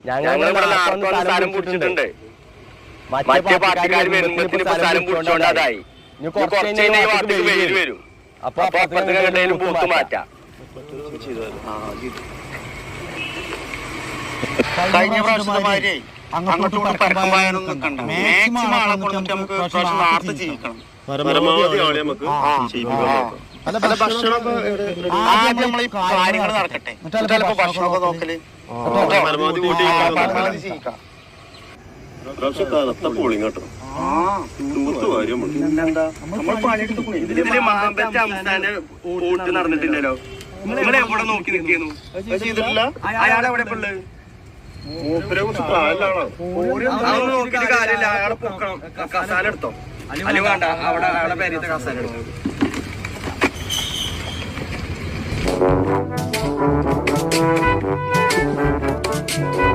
ഞങ്ങളിവിടെ നാർക്കൊന്ന് സ്ഥലം പിടിച്ചിട്ടുണ്ട്. മറ്റേ പാർട്ടിക്കാർ വരുമ്പത്തിന് ഇപ്പൊ സ്ഥലം പിടിച്ചോണ്ടാതായി. കുറച്ച് കഴിഞ്ഞാൽ ഈ ഭാഗത്തേക്ക് വെയിൽ വരും. അപ്പൊ അപ്പുറത്തേക്കും ബൂത്ത് മാറ്റാം. കഴിഞ്ഞ പ്രാവശ്യത്തെ മാതിരി അങ്ങോട്ടും പരക്കം പായാനൊന്നും നിൽക്കണ്ട. മാക്സിമം ആളെ കൊണ്ടിട്ട് നമുക്ക് പ്രാവശ്യം വാർത്ത ചെയ്യിക്കണം. ആദ്യം നമ്മൾ ഈ കാര്യങ്ങൾ നടക്കട്ടെ, ചിലപ്പോ ഭക്ഷണമൊക്കെ നോക്കല് ചെയ്യിക്കാം. ഇതില് മാമ്പറ്റ അംസാന്റെ വോട്ട് നടന്നിട്ടില്ലല്ലോ. നിങ്ങൾ എവിടെ നോക്കി നിൽക്കുന്നു? ചെയ്തിട്ടില്ല. അയാളെവിടെ ഉള്ളത്? അതൊന്നും നോക്കിയിട്ട് കാര്യമില്ല. അയാളെ പൊക്കണം. കസാല എടുത്തോ. അല്ലെങ്കിൽ വേണ്ട, അവിടെ അയാളെ പേരത്തെ കസാല എടുത്തോ.